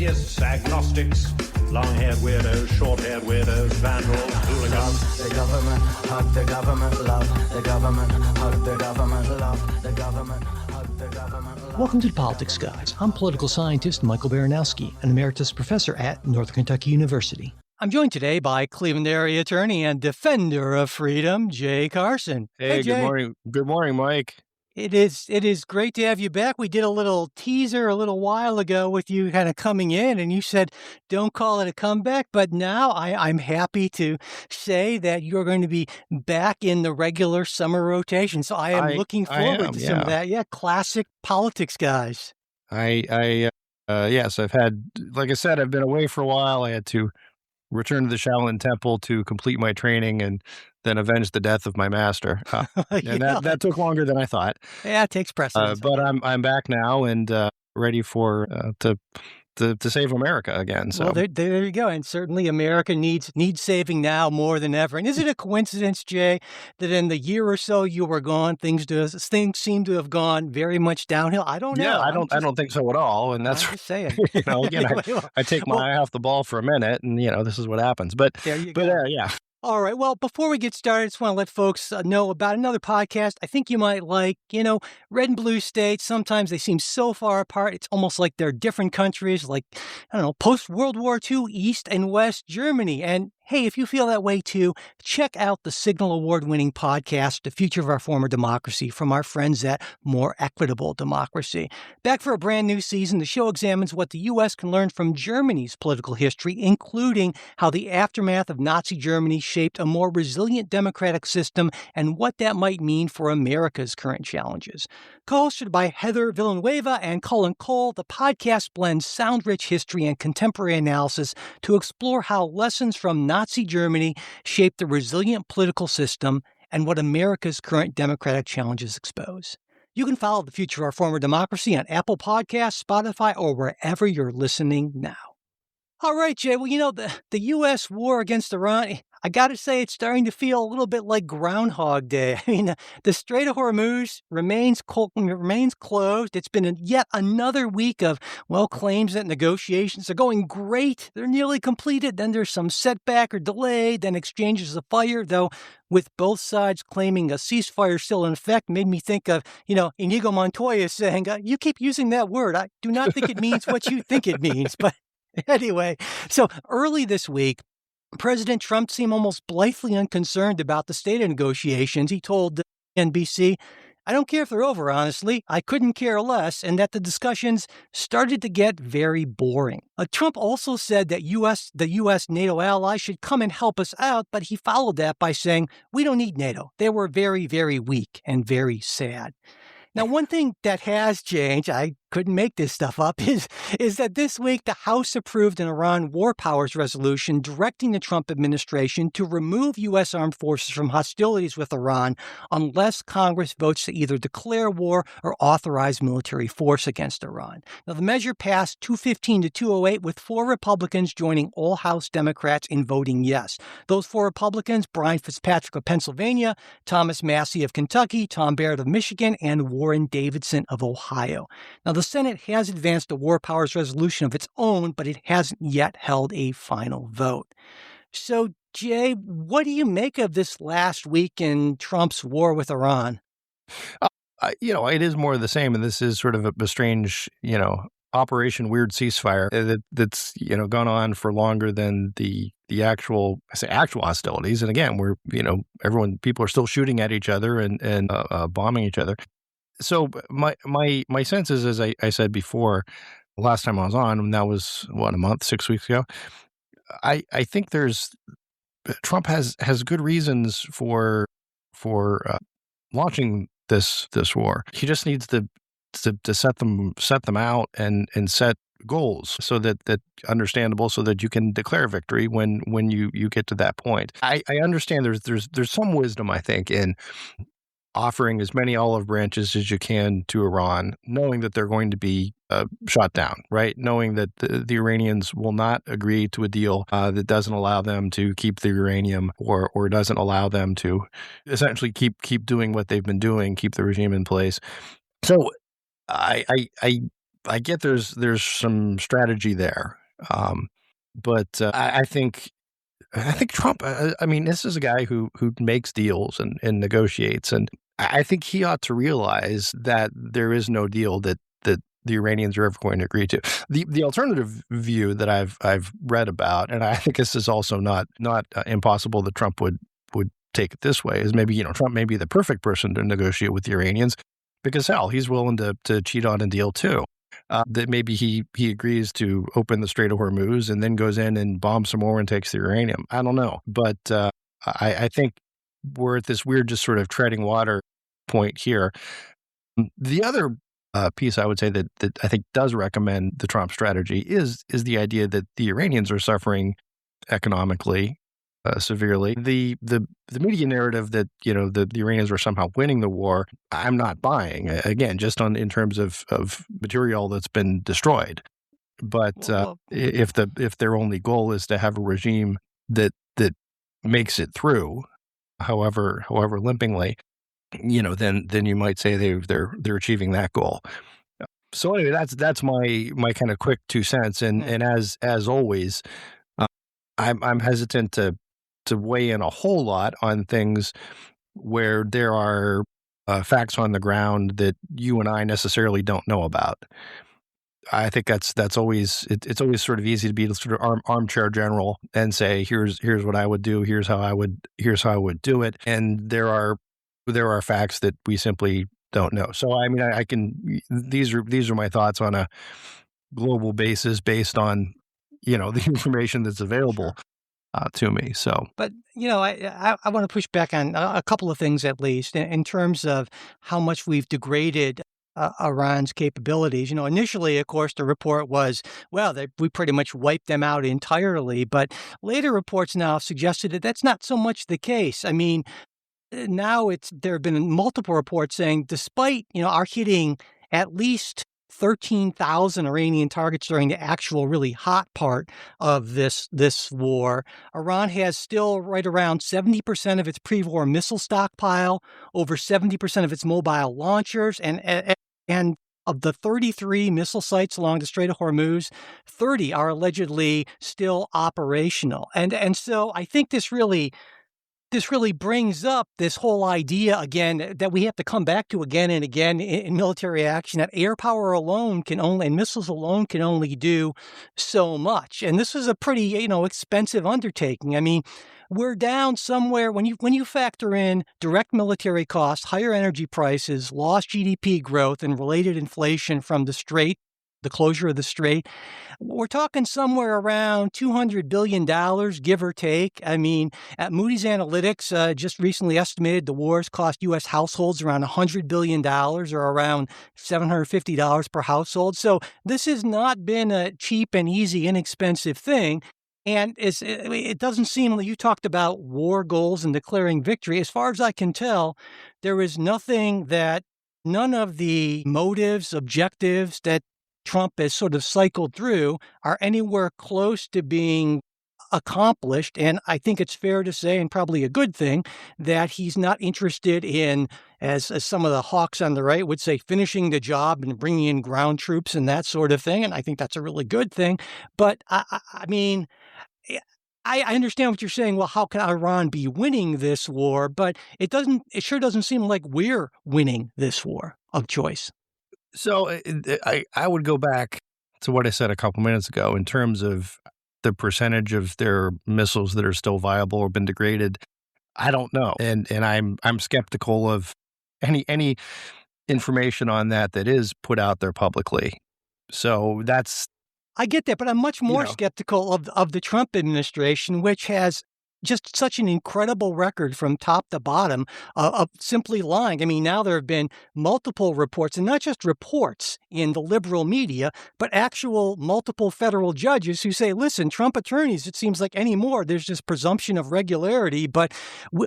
atheists, agnostics, long-haired weirdos, short-haired weirdos, vandals, hooligans. The government, hug the government, love the government, hug the government, love the government, hug the government, love. Welcome to the Politics Guys. I'm political scientist Michael Baranowski, an emeritus professor at Northern Kentucky University. I'm joined today by Cleveland area attorney and defender of freedom, Jay Carson. Hey, Jay. good morning. Good morning, Mike. It is great to have you back. We did a little teaser a little while ago with you kind of coming in, and you said, don't call it a comeback. But now I'm happy to say that you're going to be back in the regular summer rotation. So I am looking forward to some of that. Yeah, classic Politics Guys. Yes, I've had, like I said, I've been away for a while. I had to return to the Shaolin Temple to complete my training and then avenge the death of my master. And that took longer than I thought. Yeah, it takes precedence. But I'm back now and ready for to save America again. So well, there you go. And certainly America needs saving now more than ever. And is it a coincidence, Jay, that in the year or so you were gone, things seem to have gone very much downhill? I don't know. Yeah, I don't think so at all. And that's I'm just saying. Again, I take my eye off the ball for a minute, and this is what happens. But there you go. Yeah. All right. Well, before we get started, I just want to let folks know about another podcast I think you might like. Red and blue states, sometimes they seem so far apart. It's almost like they're different countries, like, I don't know, post-World War II, East and West Germany. And hey, if you feel that way too, check out the Signal Award-winning podcast, The Future of Our Former Democracy, from our friends at More Equitable Democracy. Back for a brand new season, the show examines what the U.S. can learn from Germany's political history, including how the aftermath of Nazi Germany shaped a more resilient democratic system and what that might mean for America's current challenges. Co-hosted by Heather Villanueva and Colin Cole, the podcast blends sound-rich history and contemporary analysis to explore how lessons from Nazi Germany shaped the resilient political system and what America's current democratic challenges expose. You can follow The Future of Our Former Democracy on Apple Podcasts, Spotify, or wherever you're listening now. All right, Jay. Well, the U.S. war against Iran, I got to say, it's starting to feel a little bit like Groundhog Day. I mean, the Strait of Hormuz remains closed. It's been yet another week of, claims that negotiations are going great. They're nearly completed. Then there's some setback or delay, then exchanges of fire, though with both sides claiming a ceasefire still in effect, made me think of, Inigo Montoya saying, you keep using that word. I do not think it means what you think it means. But anyway, so early this week, President Trump seemed almost blithely unconcerned about the state of negotiations. He told NBC, I don't care if they're over, honestly. I couldn't care less, and that the discussions started to get very boring. Trump also said that the U.S. NATO allies should come and help us out, but he followed that by saying, we don't need NATO. They were very, very weak and very sad. Now, one thing that has changed, I couldn't make this stuff up, is that this week the House approved an Iran war powers resolution directing the Trump administration to remove U.S. armed forces from hostilities with Iran unless Congress votes to either declare war or authorize military force against Iran. Now, the measure passed 215 to 208, with 4 Republicans joining all House Democrats in voting yes. Those 4 Republicans, Brian Fitzpatrick of Pennsylvania, Thomas Massie of Kentucky, Tom Barrett of Michigan, and Warren Davidson of Ohio. Now, the Senate has advanced a war powers resolution of its own, but it hasn't yet held a final vote. So, Jay, what do you make of this last week in Trump's war with Iran? It is more of the same, and this is sort of a strange, Operation Weird Ceasefire that's gone on for longer than the actual hostilities. And again, people are still shooting at each other and bombing each other. So my sense is, as I said before, last time I was on, and that was a month, 6 weeks ago. I think Trump has good reasons for launching this war. He just needs to set them out and set goals so that understandable, so that you can declare victory when you get to that point. I understand there's some wisdom, I think, in offering as many olive branches as you can to Iran, knowing that they're going to be shot down, right? Knowing that the Iranians will not agree to a deal that doesn't allow them to keep the uranium or doesn't allow them to essentially keep doing what they've been doing, keep the regime in place. So I I get there's some strategy there, but I think Trump. I mean, this is a guy who makes deals and negotiates, and I think he ought to realize that there is no deal that the Iranians are ever going to agree to. The alternative view that I've read about, and I think this is also not impossible that Trump would take it this way, is maybe Trump may be the perfect person to negotiate with the Iranians because hell, he's willing to cheat on a deal too. That maybe he agrees to open the Strait of Hormuz and then goes in and bombs some more and takes the uranium. I don't know, but I think we're at this weird, just sort of treading water point here. The other piece I would say that I think does recommend the Trump strategy is the idea that the Iranians are suffering economically severely. The media narrative that the Iranians were somehow winning the war, I'm not buying. Again, just in terms of material that's been destroyed. But if their only goal is to have a regime that makes it through, however limpingly, then you might say they're achieving that goal. So anyway, that's my kind of quick 2 cents. And as always, I'm hesitant to weigh in a whole lot on things where there are facts on the ground that you and I necessarily don't know about. I think that's always it's always sort of easy to be sort of armchair general and say here's what I would do, here's how I would do it, and there are facts that we simply don't know. So I mean, I can these are my thoughts on a global basis based on the information that's available to me. So, but I want to push back on a couple of things at least in terms of how much we've degraded Iran's capabilities. Initially, of course, the report was, well, we pretty much wiped them out entirely. But later reports now have suggested that that's not so much the case. I mean, now there have been multiple reports saying despite, our hitting at least 13,000 Iranian targets during the actual really hot part of this war, Iran has still right around 70% of its pre-war missile stockpile, over 70% of its mobile launchers, and of the 33 missile sites along the Strait of Hormuz, 30 are allegedly still operational. And so I think this really brings up this whole idea again that we have to come back to again and again in military action, that air power alone and missiles alone can only do so much. And this is a pretty, expensive undertaking. I mean, we're down somewhere when you factor in direct military costs, higher energy prices, lost GDP growth, and related inflation from the closure of the strait, we're talking somewhere around $200 billion, give or take. I mean, at Moody's Analytics just recently estimated the wars cost U.S. households around $100 billion or around $750 per household. So this has not been a cheap and easy, inexpensive thing. And it doesn't seem like you talked about war goals and declaring victory. As far as I can tell, there is none of the motives, objectives that Trump has sort of cycled through are anywhere close to being accomplished. And I think it's fair to say, and probably a good thing, that he's not interested in, as some of the hawks on the right would say, finishing the job and bringing in ground troops and that sort of thing. And I think that's a really good thing. But I mean, I understand what you're saying. Well, how can Iran be winning this war? But it sure doesn't seem like we're winning this war of choice. So I would go back to what I said a couple minutes ago in terms of the percentage of their missiles that are still viable or been degraded. I don't know, and I'm skeptical of any information on that is put out there publicly. So I get that, but I'm much more skeptical of the Trump administration, which has just such an incredible record from top to bottom of simply lying. I mean, now there have been multiple reports, and not just reports in the liberal media, but actual multiple federal judges who say, listen, Trump attorneys, it seems like anymore, there's this presumption of regularity, but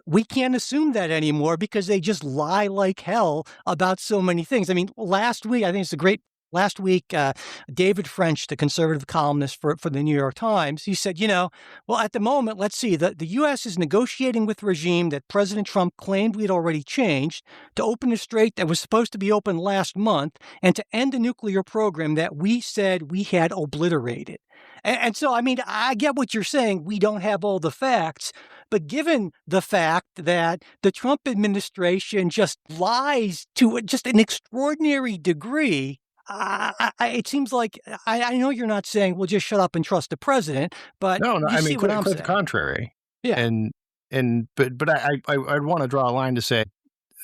we can't assume that anymore because they just lie like hell about so many things. I mean, last week, I think it's a great Last week, David French, the conservative columnist for the New York Times, he said, well, at the moment, let's see, the U.S. is negotiating with the regime that President Trump claimed we'd already changed to open a strait that was supposed to be open last month and to end a nuclear program that we said we had obliterated. And so, I mean, I get what you're saying. We don't have all the facts. But given the fact that the Trump administration just lies to just an extraordinary degree, it seems like I know you're not saying, well, just shut up and trust the president, but No, you I see mean, what I'm quite the saying. contrary. Yeah. But I'd want to draw a line to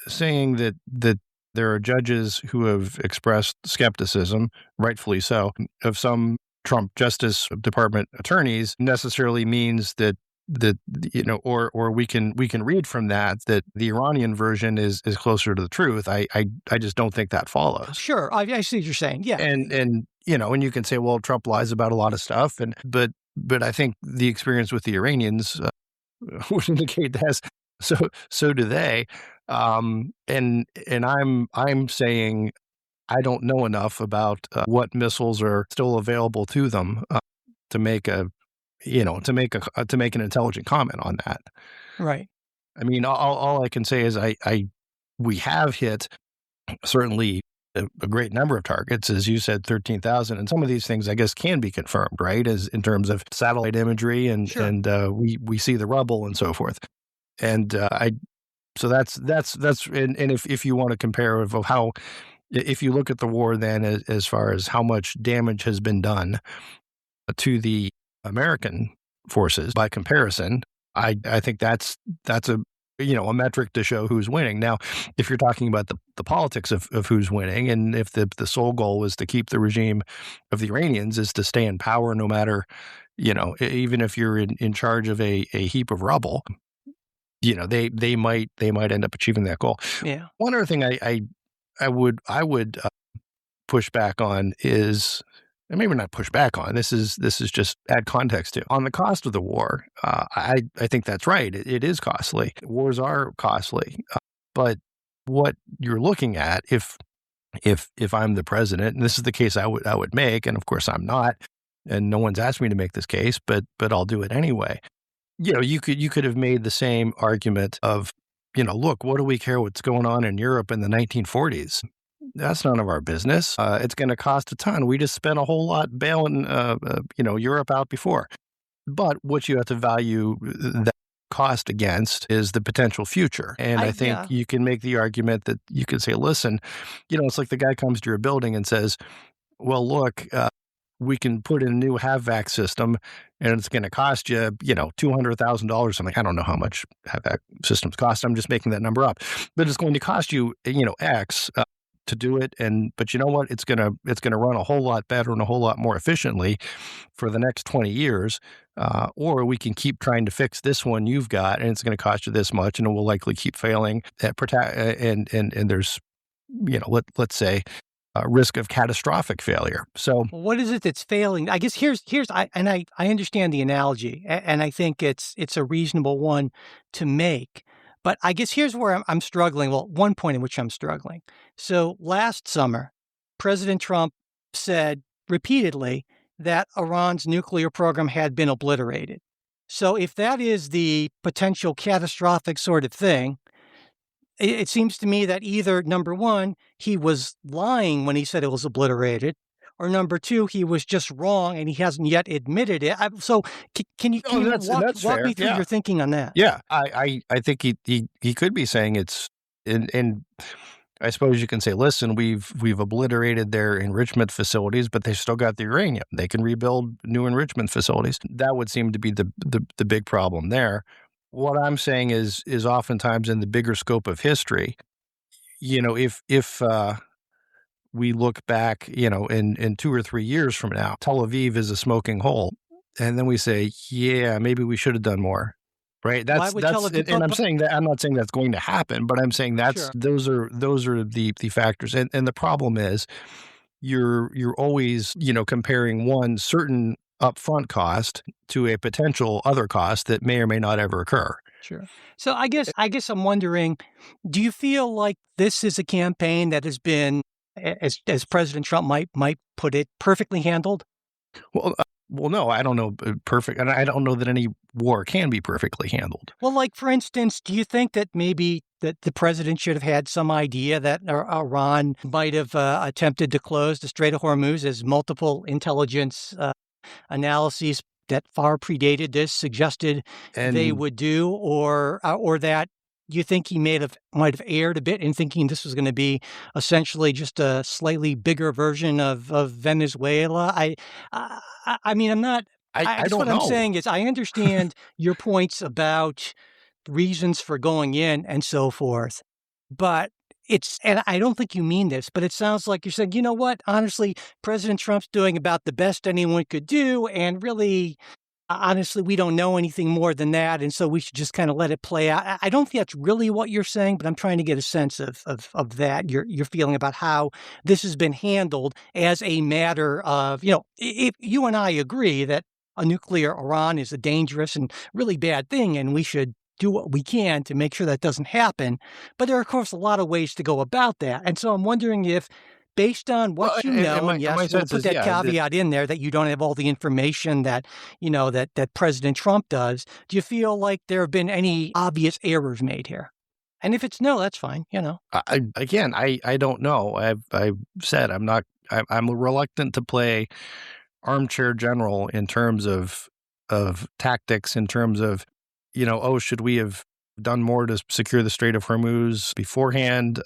saying that there are judges who have expressed skepticism, rightfully so, of some Trump Justice Department attorneys necessarily means that or we can read from that the Iranian version is closer to the truth. I just don't think that follows. Sure, I see what you're saying. Yeah, and you can say, well, Trump lies about a lot of stuff, but I think the experience with the Iranians would indicate that. So do they. And I'm saying I don't know enough about what missiles are still available to them to make an intelligent comment on that. right. I mean, all I can say is we have hit certainly a great number of targets, as you said, 13,000, and some of these things I guess can be confirmed, right? As in terms of satellite imagery and Sure. and we see the rubble and so forth, and so that's and if you want to compare of how. If you look at the war then as far as how much damage has been done to the American forces by comparison, I think that's a metric to show who's winning. Now, if you're talking about the politics of who's winning, and if the sole goal was to keep the regime of the Iranians is to stay in power no matter, even if you're in charge of a heap of rubble, they might end up achieving that goal. Yeah. One other thing I would push back on is, and maybe not push back on. This is just add context to on the cost of the war. I think that's right. It is costly. Wars are costly, but what you're looking at, if I'm the president, and this is the case I would make, and of course I'm not, and no one's asked me to make this case, but I'll do it anyway. You could have made the same argument of, look, what do we care what's going on in Europe in the 1940s? That's none of our business. It's going to cost a ton. We just spent a whole lot bailing, Europe out before. But what you have to value that cost against is the potential future. And I think you can make the argument that you could say, listen, it's like the guy comes to your building and says, well, look, we can put in a new HAVVAC system and it's going to cost you, $200,000 something. I don't know how much HAVVAC systems cost. I'm just making that number up, but it's going to cost you, X to do it. But you know what? It's going to run a whole lot better and a whole lot more efficiently for the next 20 years. Or we can keep trying to fix this one you've got, and it's going to cost you this much, and it will likely keep failing. And there's, let's say, risk of catastrophic failure. So, well, what is it that's failing? I guess I understand the analogy, and I think it's a reasonable one to make. But I guess here's where I'm struggling. Well, one point in which I'm struggling. So last summer, President Trump said repeatedly that Iran's nuclear program had been obliterated. So if that is the potential catastrophic sort of thing, it seems to me that either, number one, he was lying when he said it was obliterated, or number two, he was just wrong and he hasn't yet admitted it. So can you walk me through your thinking on that? Yeah, I think he could be saying it's, and I suppose you can say, listen, we've obliterated their enrichment facilities, but they still got the uranium. They can rebuild new enrichment facilities. That would seem to be the big problem there. What I'm saying is oftentimes in the bigger scope of history, if we look back, in 2 or 3 years from now, Tel Aviv is a smoking hole, and then we say, yeah, maybe we should have done more, right? And I'm saying that I'm not saying that's going to happen, but I'm saying those are the factors, and the problem is you're always comparing one certain upfront cost to a potential other cost that may or may not ever occur. Sure. So I guess I'm wondering, do you feel like this is a campaign that has been as President Trump might put it, perfectly handled? Well, no, I don't know perfect, and I don't know that any war can be perfectly handled. Well, like, for instance, do you think that maybe that the president should have had some idea that Iran might have attempted to close the Strait of Hormuz, as multiple intelligence analyses that far predated this suggested they And would do, or that you think he might have erred a bit in thinking this was going to be essentially just a slightly bigger version of Venezuela? I mean, I'm not. I Guess don't what I'm know. saying is, I understand your points about reasons for going in and so forth, but and I don't think you mean this, but it sounds like you're saying, you know what? Honestly, President Trump's doing about the best anyone could do, and really, honestly, we don't know anything more than that, and so we should just kind of let it play out. I don't think that's really what you're saying, but I'm trying to get a sense of that. Your feeling about how this has been handled as a matter of, if you and I agree that a nuclear Iran is a dangerous and really bad thing, and we should do what we can to make sure that doesn't happen. But there are, of course, a lot of ways to go about that, and so I'm wondering if, based on Well, what you and know, my and yes, my we'll sense put is, that yeah, that caveat in there that you don't have all the information that, that President Trump does, do you feel like there have been any obvious errors made here? And if it's no, that's fine, I don't know. I've said I'm reluctant to play armchair general in terms of tactics, in terms of, should we have done more to secure the Strait of Hormuz beforehand?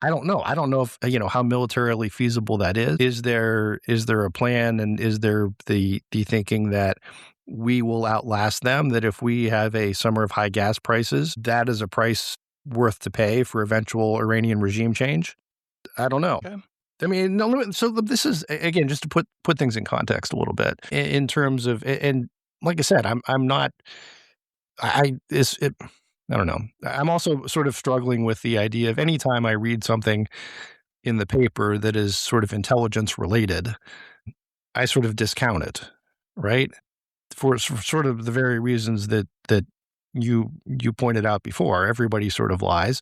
I don't know. I don't know if, how militarily feasible that is. Is there a plan, and is there the thinking that we will outlast them, that if we have a summer of high gas prices, that is a price worth to pay for eventual Iranian regime change? I don't know. Okay. I mean, no, so this is, again, just to put things in context a little bit in terms of, and like I said, I'm not, I don't know. I'm also sort of struggling with the idea of, any time I read something in the paper that is sort of intelligence related, I sort of discount it, right? For sort of the very reasons that you pointed out before. Everybody sort of lies,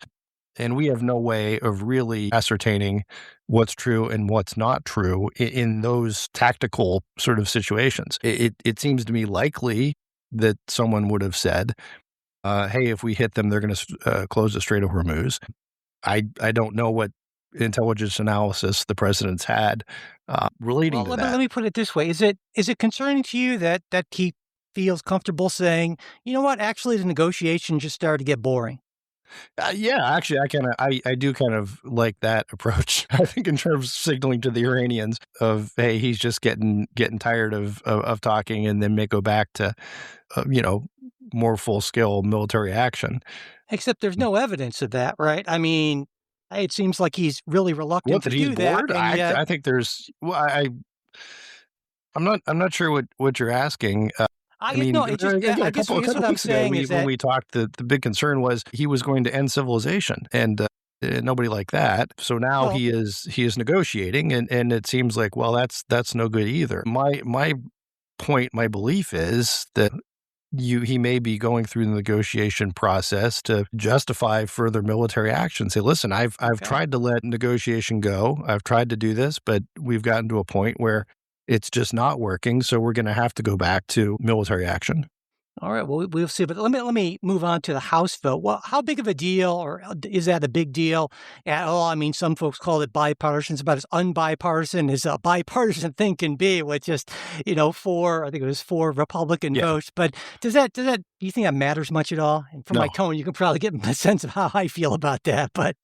and we have no way of really ascertaining what's true and what's not true in those tactical sort of situations. It seems to me likely that someone would have said, hey, if we hit them, they're going to close the Strait of Hormuz. I don't know what intelligence analysis the president's had relating to that. Let me put it this way. Is it concerning to you that he feels comfortable saying, you know what, actually the negotiation just started to get boring? Yeah, actually, I do kind of like that approach. I think, in terms of signaling to the Iranians of, hey, he's just getting tired of talking, and then may go back to, more full scale military action. Except there's no evidence of that, right? I mean, it seems like he's really reluctant to He's do that. bored? And yet, I think there's. Well, I'm not sure what you're asking. I mean, no, it just, again, I guess what I'm weeks ago, saying is when that we talked, the big concern was he was going to end civilization, and nobody like that. So now Well- he is negotiating, and it seems like, well, that's no good either. My point, my belief is that he may be going through the negotiation process to justify further military action. Say, listen, I've Okay. tried to let negotiation go. I've tried to do this, but we've gotten to a point where it's just not working. So we're going to have to go back to military action. All right, well, we'll see. But let me move on to the House vote. Well, how big of a deal, or is that a big deal at all? I mean, some folks call it bipartisan. It's about as unbipartisan as a bipartisan thing can be, with just, I think it was 4 Republican Yeah. votes. But do you think that matters much at all? And from my No. tone, you can probably get a sense of how I feel about that. But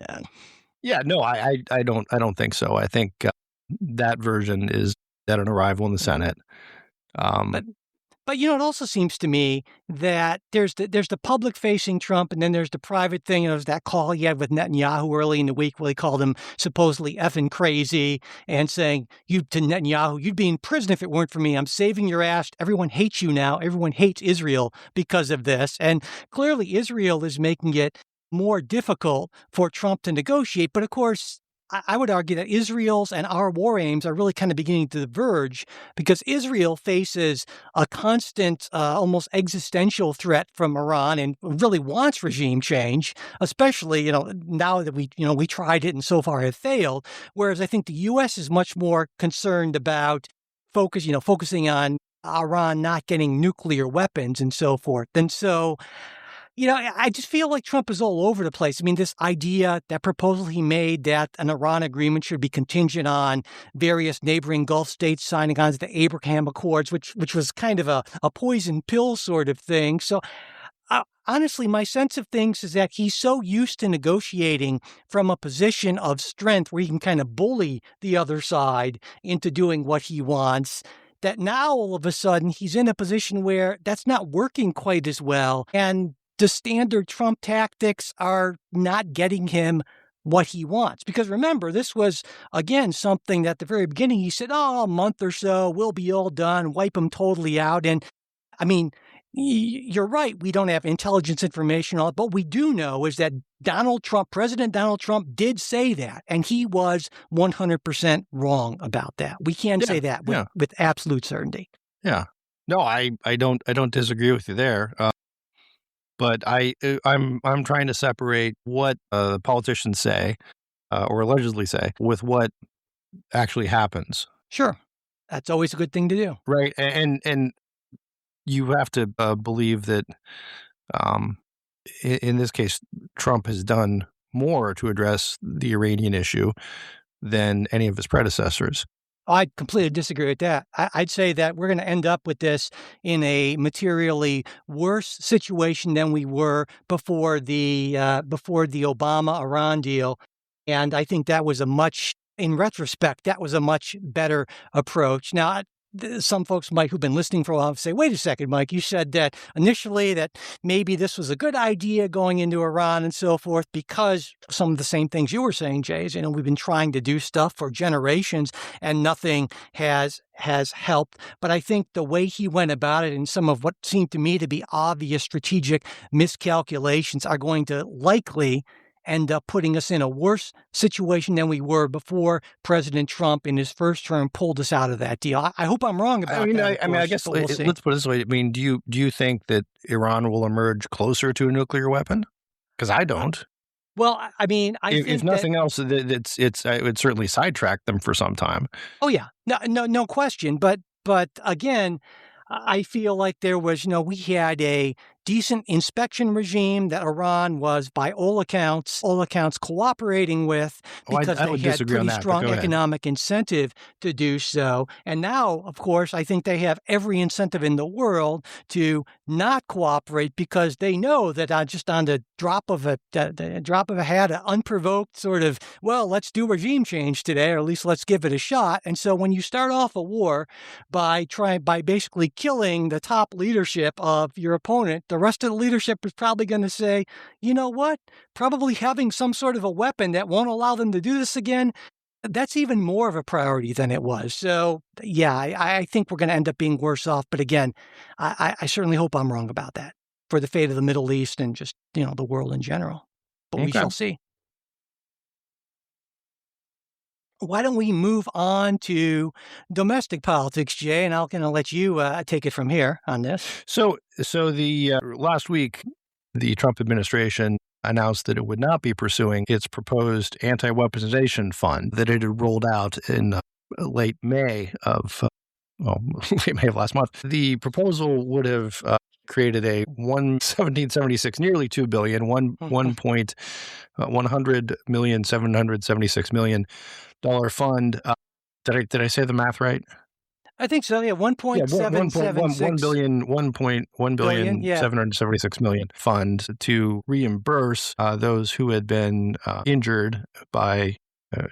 Yeah, no, I don't think so. I think that version is at an arrival in the Senate. But it also seems to me that there's the public-facing Trump, and then there's the private thing. There's that call he had with Netanyahu early in the week where he called him supposedly effing crazy, and saying, to Netanyahu, you'd be in prison if it weren't for me. I'm saving your ass. Everyone hates you now. Everyone hates Israel because of this. And clearly Israel is making it more difficult for Trump to negotiate. But of course, I would argue that Israel's and our war aims are really kind of beginning to diverge because Israel faces a constant, almost existential threat from Iran and really wants regime change, especially, now that we tried it and so far have failed. Whereas I think the U.S. is much more concerned about focusing on Iran not getting nuclear weapons and so forth. And so, I just feel like Trump is all over the place. I mean, this idea, that proposal he made that an Iran agreement should be contingent on various neighboring Gulf states signing on to the Abraham Accords, which was kind of a poison pill sort of thing. So honestly, my sense of things is that he's so used to negotiating from a position of strength where he can kind of bully the other side into doing what he wants, that now all of a sudden he's in a position where that's not working quite as well. And the standard Trump tactics are not getting him what he wants. Because remember, this was, again, something that at the very beginning he said, a month or so, we'll be all done, wipe them totally out. And I mean, you're right, we don't have intelligence information on it, but we do know is that President Donald Trump did say that, and he was 100% wrong about that. We can say that with absolute certainty. Yeah. No, I don't disagree with you there. But I'm trying to separate what the politicians say or allegedly say with what actually happens. Sure, that's always a good thing to do, right? And you have to believe that in this case, Trump has done more to address the Iranian issue than any of his predecessors. I completely disagree with that. I'd say that we're going to end up with this in a materially worse situation than we were before the Obama-Iran deal. And I think that was in retrospect, that was a much better approach. Now, some folks who've been listening for a while say, wait a second, Mike, you said that initially that maybe this was a good idea going into Iran and so forth because some of the same things you were saying, Jay, we've been trying to do stuff for generations and nothing has helped. But I think the way he went about it and some of what seemed to me to be obvious strategic miscalculations are going to likely end up putting us in a worse situation than we were before President Trump in his first term pulled us out of that deal. I hope I'm wrong about that. I guess let's put it this way. I mean, do you think that Iran will emerge closer to a nuclear weapon? Because I don't. Well, I mean, if nothing else, it would certainly sidetrack them for some time. Oh yeah, no question. But again, I feel like there was, we had a decent inspection regime that Iran was, by all accounts, cooperating with because they had pretty strong economic incentive to do so. And now, of course, I think they have every incentive in the world to not cooperate because they know that just on the drop of a hat, an unprovoked sort of, well, let's do regime change today, or at least let's give it a shot. And so when you start off a war by basically killing the top leadership of your opponent, the rest of the leadership is probably going to say, you know what, probably having some sort of a weapon that won't allow them to do this again, that's even more of a priority than it was. So, yeah, I think we're going to end up being worse off. But again, I certainly hope I'm wrong about that for the fate of the Middle East and just, the world in general. But we shall see. Why don't we move on to domestic politics, Jay, and I'll let you take it from here on this. So the last week, the Trump administration announced that it would not be pursuing its proposed anti-weaponization fund that it had rolled out in late May of last month. The proposal would have created a 1776, nearly $2 billion, $100,776,000,000 fund. Did I say the math right? I think so. Yeah, 1.776 $1 billion, $776 million fund to reimburse those who had been injured by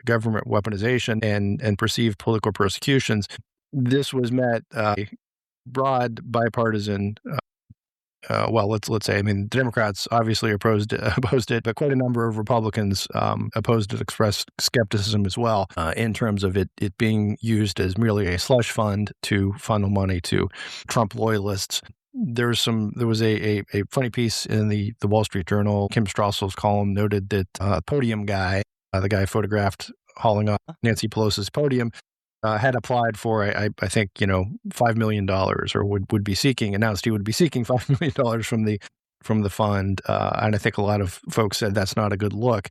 government weaponization and perceived political persecutions. This was met broad bipartisan. Let's say, the Democrats obviously opposed it, but quite a number of Republicans opposed it, expressed skepticism as well in terms of it being used as merely a slush fund to funnel money to Trump loyalists. There was a funny piece in the Wall Street Journal. Kim Strassel's column noted that Podium guy, the guy photographed hauling off Nancy Pelosi's podium, had applied for, I think, $5 million, or would be seeking, announced he would be seeking $5 million from the fund. And I think a lot of folks said that's not a good look.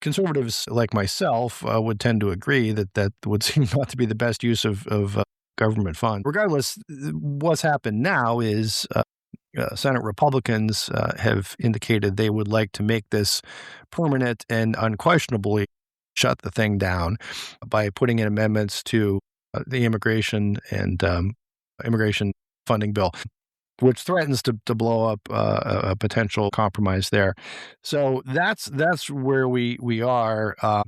Conservatives like myself would tend to agree that would seem not to be the best use of government fund. Regardless, what's happened now is Senate Republicans have indicated they would like to make this permanent and unquestionably shut the thing down by putting in amendments to the immigration funding bill, which threatens to blow up a potential compromise there. So that's where we are. I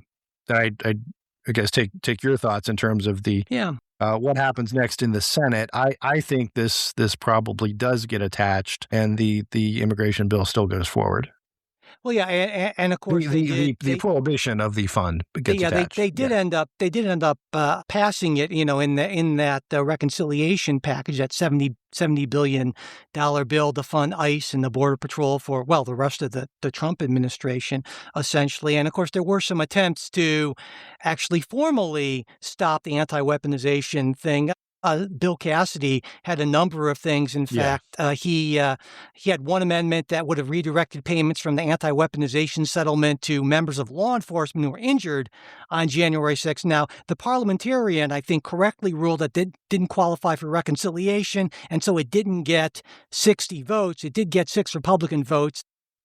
guess take your thoughts in terms of the what happens next in the Senate. I think this probably does get attached, and the immigration bill still goes forward. Well, yeah, and of course the prohibition of the fund gets attached. They did end up passing it, in that reconciliation package, that $70 billion bill to fund ICE and the Border Patrol for, well, the rest of the Trump administration, essentially. And of course, there were some attempts to actually formally stop the anti-weaponization thing. Bill Cassidy had a number of things. In fact, he had one amendment that would have redirected payments from the anti-weaponization settlement to members of law enforcement who were injured on January 6th. Now, the parliamentarian, I think, correctly ruled that didn't qualify for reconciliation, and so it didn't get 60 votes. It did get 6 Republican votes.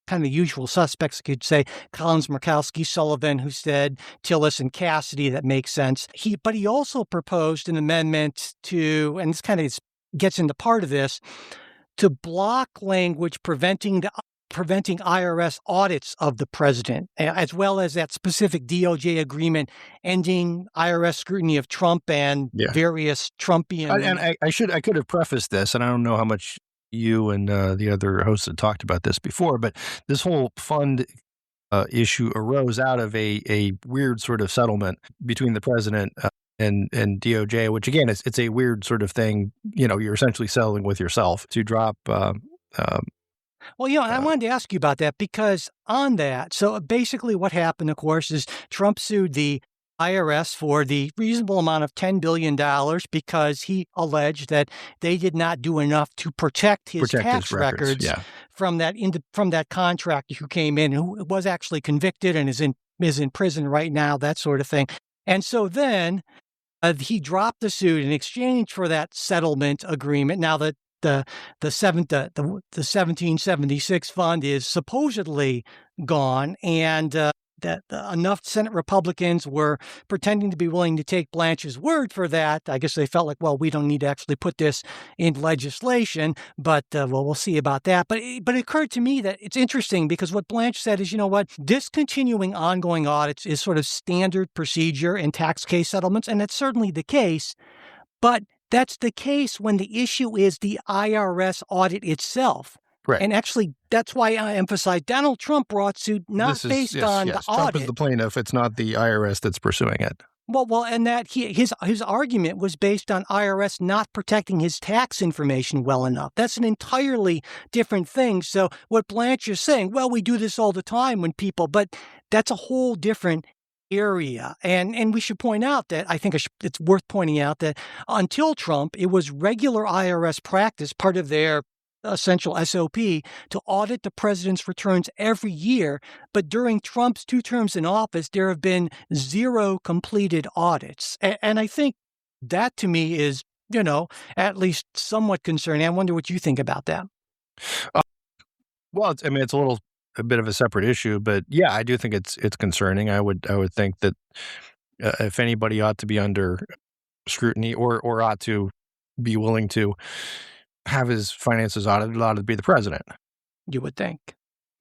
Kind of the usual suspects, you could say, Collins, Murkowski, Sullivan, who said Tillis, and Cassidy. That makes sense. But he also proposed an amendment to, and this kind of gets into part of this, to block language preventing IRS audits of the president, as well as that specific DOJ agreement ending IRS scrutiny of Trump and various Trumpian. And I could have prefaced this, and I don't know how much you and the other hosts had talked about this before, but this whole fund issue arose out of a weird sort of settlement between the president and DOJ, which again, it's a weird sort of thing. You're essentially settling with yourself to drop. Well, I wanted to ask you about that because on that, so basically what happened, of course, is Trump sued the IRS for the reasonable amount of $10 billion because he alleged that they did not do enough to protect his tax records from that contractor who came in, who was actually convicted and is in prison right now, that sort of thing. And so then he dropped the suit in exchange for that settlement agreement. Now that the 1776 fund is supposedly gone, and that enough Senate Republicans were pretending to be willing to take Blanche's word for that. I guess they felt like, well, we don't need to actually put this in legislation, but we'll see about that. But it occurred to me that it's interesting because what Blanche said is, discontinuing ongoing audits is sort of standard procedure in tax case settlements, and that's certainly the case. But that's the case when the issue is the IRS audit itself. Right. And actually, that's why I emphasize Donald Trump brought suit not based on the audit. Trump is the plaintiff. It's not the IRS that's pursuing it. Well, and that his argument was based on IRS not protecting his tax information well enough. That's an entirely different thing. So what Blanche is saying, well, we do this all the time but that's a whole different area. And we should point out that I think it's worth pointing out that until Trump, it was regular IRS practice, part of their essential SOP, to audit the president's returns every year. But during Trump's 2 terms in office, there have been 0 completed audits. And I think that to me is, at least somewhat concerning. I wonder what you think about that. Well, it's a bit of a separate issue, but yeah, I do think it's concerning. I would think that if anybody ought to be under scrutiny or ought to be willing to have his finances audited, ought to be the president. You would think.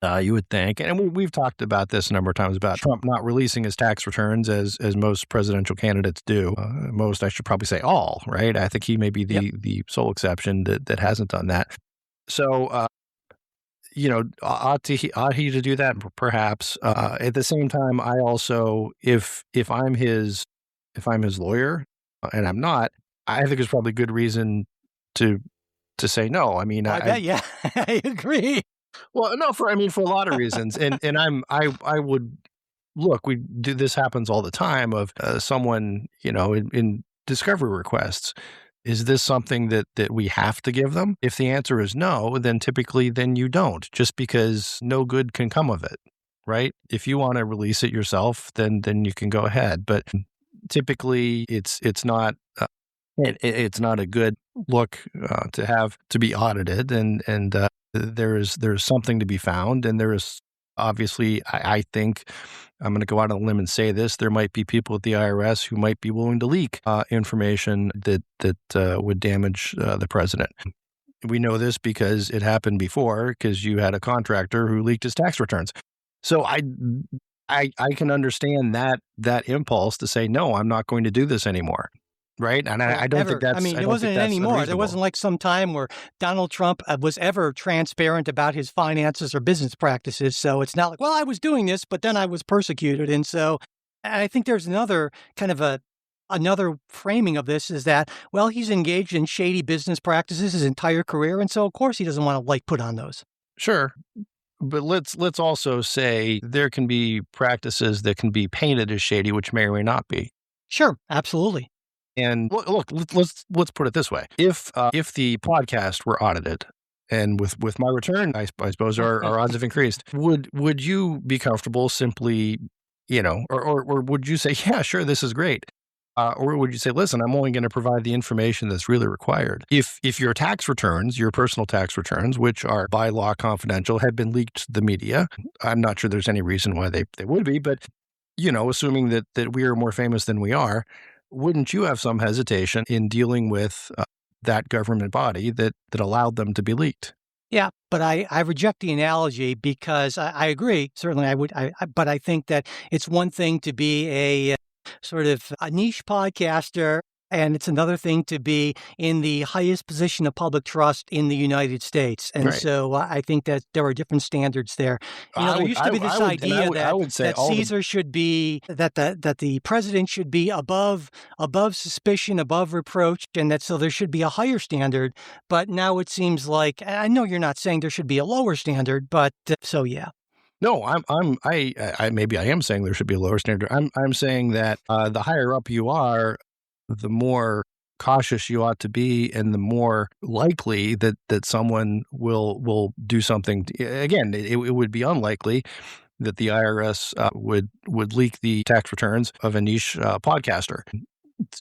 You would think. And we've talked about this a number of times about Trump not releasing his tax returns as most presidential candidates do. Most, I should probably say all, right? I think he may be the sole exception that hasn't done that. So, ought he to do that? Perhaps. At the same time, I also, if I'm his lawyer, and I'm not, I think there's probably good reason to say no. I mean, I agree. Well, no, for a lot of reasons, and I would look, we do this happens all the time of someone, in discovery requests. Is this something that we have to give them? If the answer is no, then typically then you don't, just because no good can come of it, right? If you want to release it yourself, then you can go ahead. But typically, it's not it's not a good look to be audited, and there's something to be found, and there is obviously, I think I'm going to go out on a limb and say this: there might be people at the IRS who might be willing to leak information that would damage the president. We know this because it happened before, because you had a contractor who leaked his tax returns. So I can understand that impulse to say, no, I'm not going to do this anymore. Right. And I don't think that's, it wasn't anymore. There wasn't like some time where Donald Trump was ever transparent about his finances or business practices. So it's not like, well, I was doing this, but then I was persecuted. And so I think there's another kind of another framing of this is that, well, he's engaged in shady business practices his entire career. And so, of course, he doesn't want to put on those. Sure. But let's also say there can be practices that can be painted as shady, which may or may not be. Sure. Absolutely. And look, let's put it this way: if the podcast were audited, and with my return, I suppose our odds have increased. Would you be comfortable simply, or would you say, yeah, sure, this is great, or would you say, listen, I'm only going to provide the information that's really required? If your tax returns, your personal tax returns, which are by law confidential, had been leaked to the media, I'm not sure there's any reason why they would be, but assuming that we are more famous than we are. Wouldn't you have some hesitation in dealing with that government body that allowed them to be leaked? Yeah, but I reject the analogy because I agree. Certainly I would. But I think that it's one thing to be a sort of a niche podcaster, and it's another thing to be in the highest position of public trust in the United States. And right. So I think that there are different standards there. There used to be this idea that Caesar should be, that the president should be above suspicion, above reproach, and that so there should be a higher standard. But now it seems like, I know you're not saying there should be a lower standard, but so yeah. No, I maybe I am saying there should be a lower standard. I'm saying that the higher up you are, the more cautious you ought to be, and the more likely that someone will do something. Again, it would be unlikely that the IRS would leak the tax returns of a niche podcaster,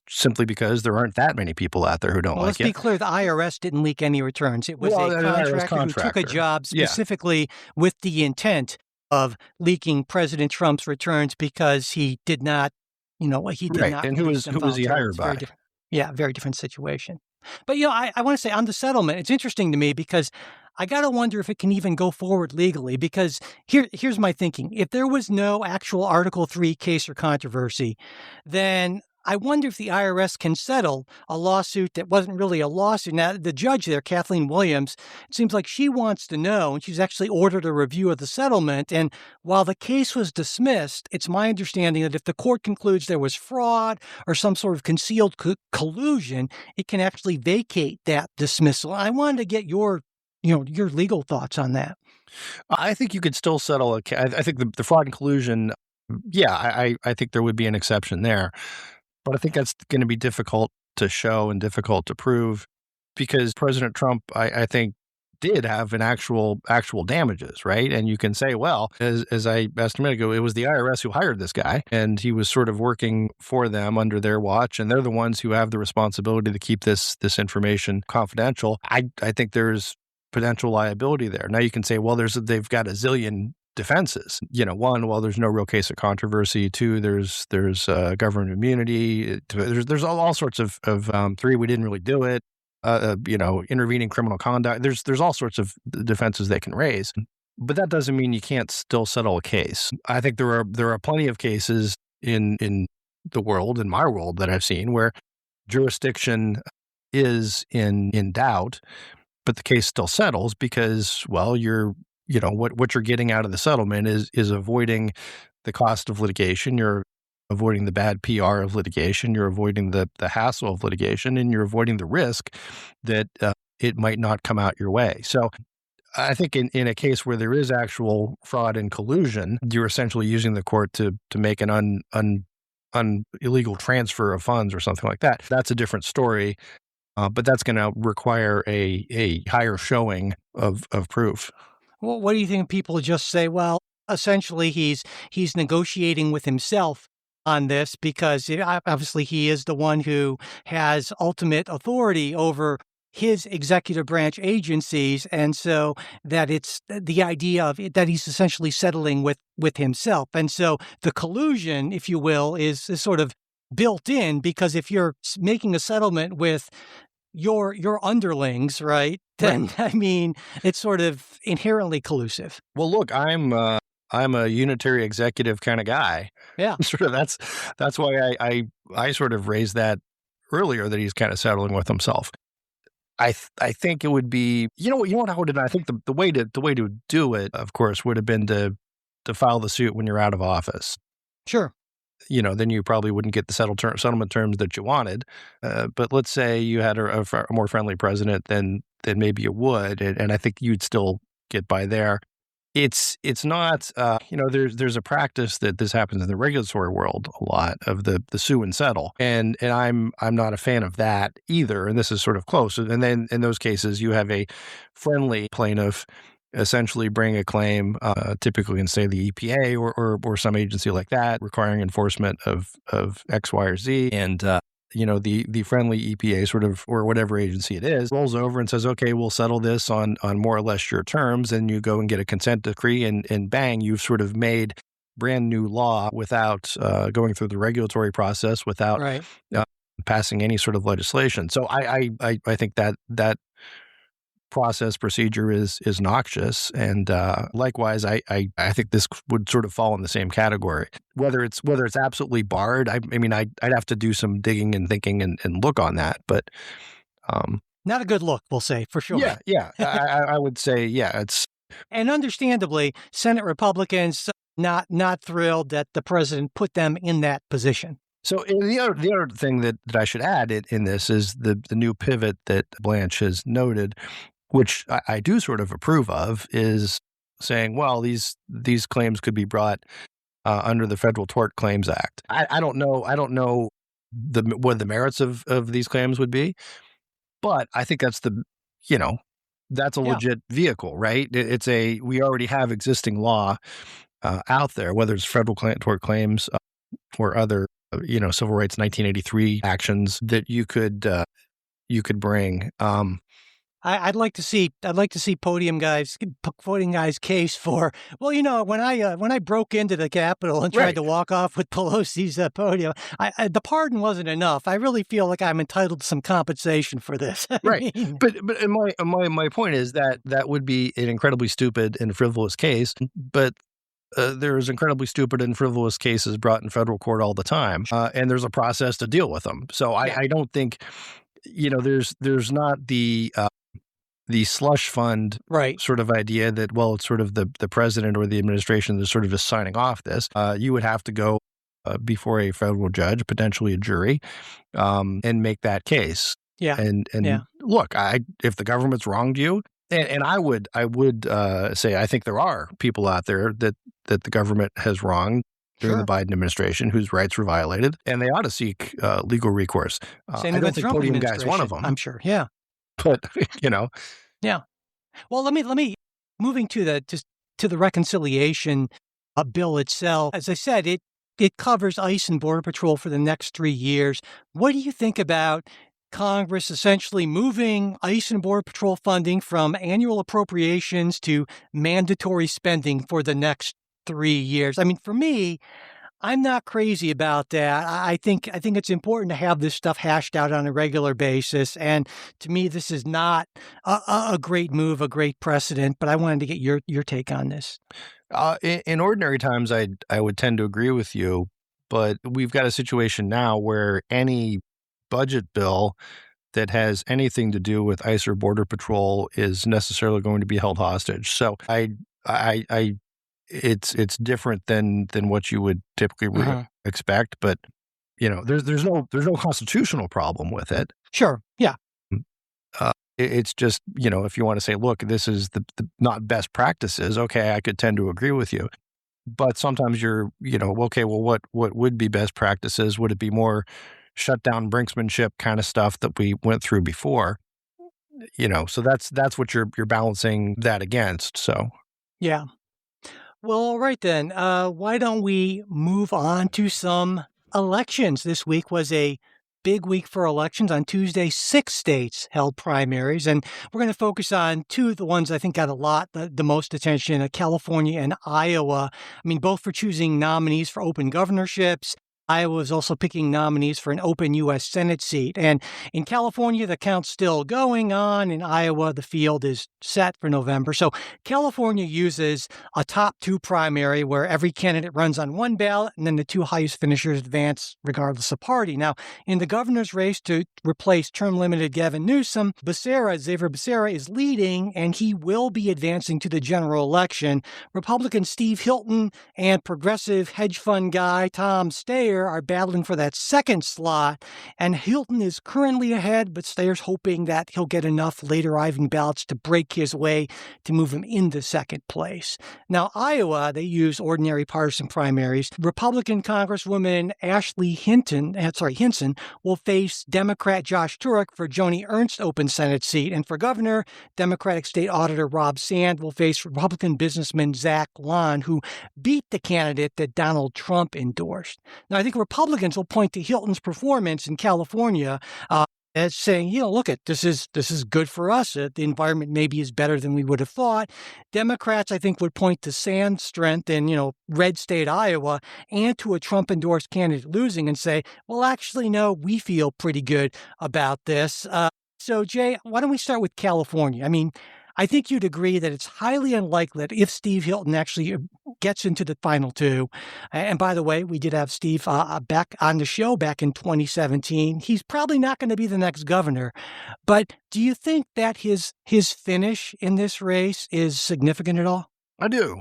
simply because there aren't that many people out there who don't like it. Let's be clear, the IRS didn't leak any returns. It was a contractor who took a job specifically with the intent of leaking President Trump's returns because he did not. He did not. And who was he hired by? Very different situation. But, I want to say on the settlement, it's interesting to me because I got to wonder if it can even go forward legally, because here's my thinking. If there was no actual Article 3 case or controversy, then I wonder if the IRS can settle a lawsuit that wasn't really a lawsuit. Now, the judge there, Kathleen Williams, it seems like she wants to know, and she's actually ordered a review of the settlement. And while the case was dismissed, it's my understanding that if the court concludes there was fraud or some sort of concealed collusion, it can actually vacate that dismissal. I wanted to get your legal thoughts on that. I think you could still settle a case. I think the fraud and collusion, I think there would be an exception there. But I think that's going to be difficult to show and difficult to prove, because President Trump, I think, did have an actual damages, right? And you can say, well, as I asked a minute ago, it was the IRS who hired this guy, and he was sort of working for them under their watch, and they're the ones who have the responsibility to keep this information confidential. I think there's potential liability there. Now you can say, well, they've got a zillion defenses. One, well, there's no real case of controversy. Two, there's government immunity. There's all sorts of three, we didn't really do it. Intervening criminal conduct. There's all sorts of defenses they can raise, but that doesn't mean you can't still settle a case. I think there are plenty of cases in the world, in my world, that I've seen where jurisdiction is in doubt, but the case still settles because, well, what you're getting out of the settlement is avoiding the cost of litigation. You're avoiding the bad PR of litigation. You're avoiding the hassle of litigation, and you're avoiding the risk that it might not come out your way. So I think in a case where there is actual fraud and collusion, you're essentially using the court to make an illegal transfer of funds or something like that. That's a different story, but that's going to require a higher showing of proof. Well, what do you think? People just say, well, essentially he's negotiating with himself on this because obviously he is the one who has ultimate authority over his executive branch agencies, and so that it's the idea of that he's essentially settling with himself, and so the collusion, if you will, is sort of built in, because if you're making a settlement with your underlings, right, then I mean it's sort of inherently collusive. Well, look, I'm a unitary executive kind of guy. Yeah, sort of that's why I sort of raised that earlier, that he's kind of settling with himself. I think it would be, what I would have done. I think the way to do it, of course, would have been to file the suit when you're out of office. sure. Then you probably wouldn't get the settlement terms that you wanted. But let's say you had a more friendly president, then maybe you would, and I think you'd still get by there. It's not, there's a practice that this happens in the regulatory world a lot, of the sue and settle. And I'm not a fan of that either. And this is sort of close. And then in those cases, you have a friendly plaintiff essentially bring a claim, typically in, say, the EPA or some agency like that, requiring enforcement of X, Y, or Z. And, the friendly EPA sort of, or whatever agency it is, rolls over and says, okay, we'll settle this on more or less your terms. And you go and get a consent decree, and bang, you've sort of made brand new law without going through the regulatory process, without passing any sort of legislation. So I think that process procedure is noxious, and likewise, I think this would sort of fall in the same category. Whether it's absolutely barred, I mean, I'd have to do some digging and thinking and look on that, but Not a good look, we'll say, for sure. Yeah, I would say, it's. And understandably, Senate Republicans not thrilled that the president put them in that position. So the other thing that I should add in this is the new pivot that Blanche has noted, which I do sort of approve of, is saying, well, these claims could be brought under the Federal Tort Claims Act. I don't know what the merits of these claims would be, but I think that's that's a legit vehicle, right? We already have existing law out there, whether it's federal tort claims or other civil rights 1983 actions that you could bring. I'd like to see Podium Guy's case for, well, when I broke into the Capitol and tried to walk off with Pelosi's podium, the pardon wasn't enough. I really feel like I'm entitled to some compensation for this. Right. But my point is that would be an incredibly stupid and frivolous case, but there's incredibly stupid and frivolous cases brought in federal court all the time, and there's a process to deal with them. So I don't think, there's not the slush fund sort of idea that, well, it's sort of the president or the administration that's sort of just signing off this. You would have to go before a federal judge, potentially a jury, and make that case. Yeah. And look, if the government's wronged you, and I would say I think there are people out there that the government has wronged during the Biden administration whose rights were violated, and they ought to seek legal recourse. Same I with don't the think Trump Podium Guy's one of them. I'm sure. Yeah. But Yeah. Well, let me moving to the reconciliation bill itself. As I said, it covers ICE and Border Patrol for the next 3 years. What do you think about Congress essentially moving ICE and Border Patrol funding from annual appropriations to mandatory spending for the next 3 years? I mean, for me, I'm not crazy about that. I think it's important to have this stuff hashed out on a regular basis. And to me, this is not a great move, a great precedent. But I wanted to get your take on this. In ordinary times, I would tend to agree with you, but we've got a situation now where any budget bill that has anything to do with ICE or Border Patrol is necessarily going to be held hostage. So it's different than what you would typically expect, but there's no constitutional problem with it. Sure, yeah. It's just, if you want to say, look, this is the not best practices, okay, I could tend to agree with you. But sometimes you're, okay, well, what would be best practices? Would it be more shutdown brinksmanship kind of stuff that we went through before? So that's what you're balancing that against. So Yeah. Well, all right then. Why don't we move on to some elections? This week was a big week for elections. On Tuesday, 6 states held primaries, and we're going to focus on two of the ones I think got the most attention, California and Iowa. I mean, both for choosing nominees for open governorships. Iowa is also picking nominees for an open U.S. Senate seat. And in California, the count's still going on. In Iowa, the field is set for November. So California uses a top 2 primary where every candidate runs on one ballot, and then the 2 highest finishers advance regardless of party. Now, in the governor's race to replace term-limited Gavin Newsom, Xavier Becerra is leading, and he will be advancing to the general election. Republican Steve Hilton and progressive hedge fund guy Tom Steyer are battling for that second slot, and Hilton is currently ahead, but Steyer's hoping that he'll get enough late arriving ballots to break his way to move him into second place. Now, Iowa, they use ordinary partisan primaries. Republican Congresswoman Ashley Hinson will face Democrat Josh Turek for Joni Ernst open Senate seat, and for governor, Democratic State Auditor Rob Sand will face Republican businessman Zach Lahn, who beat the candidate that Donald Trump endorsed. Now, I think Republicans will point to Hilton's performance in California as saying, look, this is good for us. The environment maybe is better than we would have thought. Democrats, I think, would point to Sand's strength in, red state Iowa and to a Trump-endorsed candidate losing and say, well, actually, no, we feel pretty good about this. So, Jay, why don't we start with California? I mean, I think you'd agree that it's highly unlikely that if Steve Hilton actually gets into the final 2, and by the way, we did have Steve back on the show back in 2017. He's probably not going to be the next governor. But do you think that his finish in this race is significant at all? I do.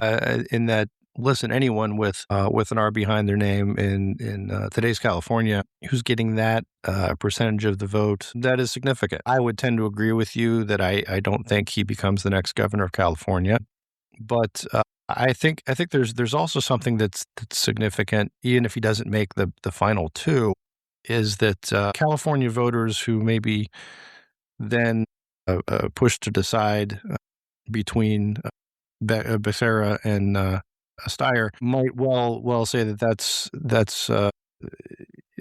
In that, listen, anyone with an R behind their name in today's California who's getting that percentage of the vote, that is significant. I would tend to agree with you that I don't think he becomes the next governor of California, but I think there's also something that's significant, even if he doesn't make the final 2, is that California voters who maybe then pushed to decide between Becerra and Steyer might well say that's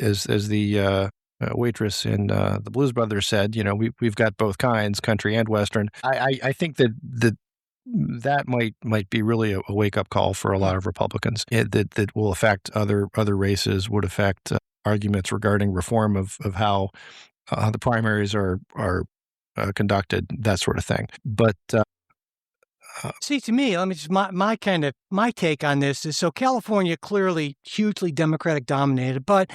as the waitress in the Blues Brothers said, we've got both kinds, country and Western. I think that might be really a wake up call for a lot of Republicans. That will affect other races, would affect arguments regarding reform of how the primaries are conducted, that sort of thing. But see, to me, let me just my take on this is, so California clearly hugely Democratic dominated, but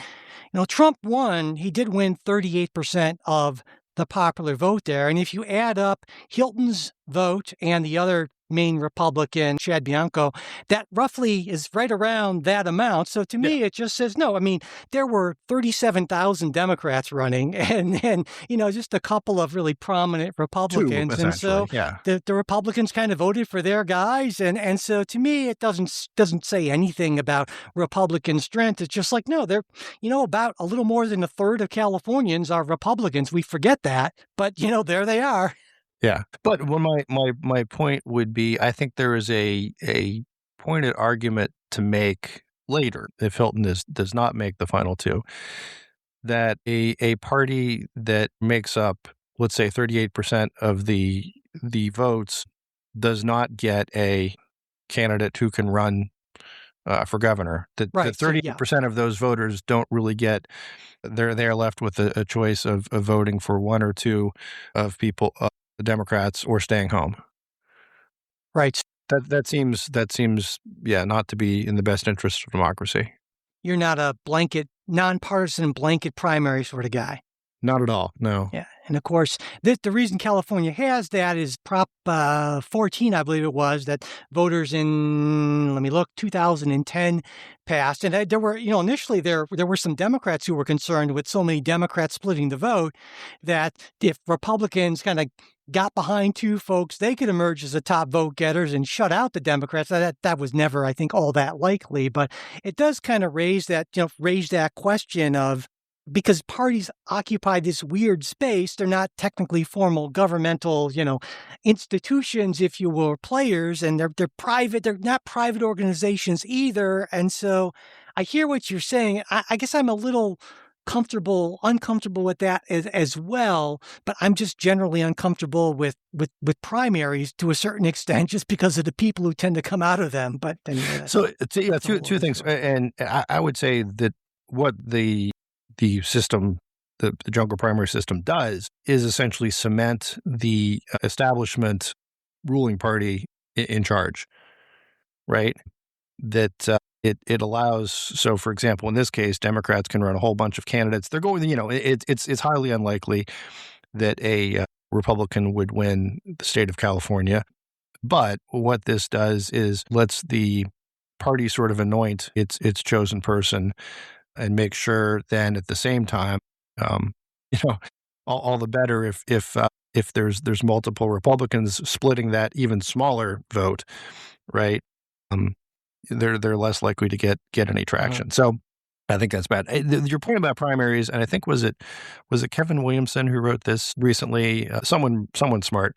Trump won. He did win 38% of the popular vote there, and if you add up Hilton's vote and the other main Republican, Chad Bianco, that roughly is right around that amount. So to me, it just says no. I mean, there were 37,000 Democrats running and just a couple of really prominent Republicans. 2, and so the Republicans kind of voted for their guys. And so to me, it doesn't say anything about Republican strength. It's just like, no, they're, about a little more than a third of Californians are Republicans. We forget that, but there they are. Yeah, but my point would be, I think there is a pointed argument to make later if Hilton does not make the final 2, that a party that makes up, let's say, 38% of the votes does not get a candidate who can run for governor. That 38% of those voters don't really get. They're left with a choice of voting for one or two of people. The Democrats or staying home. Right. That seems not to be in the best interest of democracy. You're not a nonpartisan blanket primary sort of guy. Not at all. No. Yeah. And of course, the reason California has that is Prop 14, I believe it was, that voters in, 2010 passed. And there were, initially there were some Democrats who were concerned with so many Democrats splitting the vote that if Republicans kind of got behind two folks, they could emerge as the top vote getters and shut out the Democrats. That was never, I think, all that likely. But it does kind of raise that question of, because parties occupy this weird space, they're not technically formal governmental, institutions, if you will, or players, and they're private. They're not private organizations either. And so I hear what you're saying. I guess I'm a little uncomfortable with that as well, but I'm just generally uncomfortable with primaries to a certain extent, just because of the people who tend to come out of them. But anyway, so two things, and I would say that what the system, the jungle primary system, does is essentially cement the establishment ruling party in charge, right? That it allows. So, for example, in this case, Democrats can run a whole bunch of candidates. They're going, it's highly unlikely that a Republican would win the state of California. But what this does is lets the party sort of anoint its chosen person, and make sure then at the same time, all the better if there's multiple Republicans splitting that even smaller vote, right? They're less likely to get any traction. So I think that's bad. Your point about primaries, and I think was it Kevin Williamson who wrote this recently? Someone smart.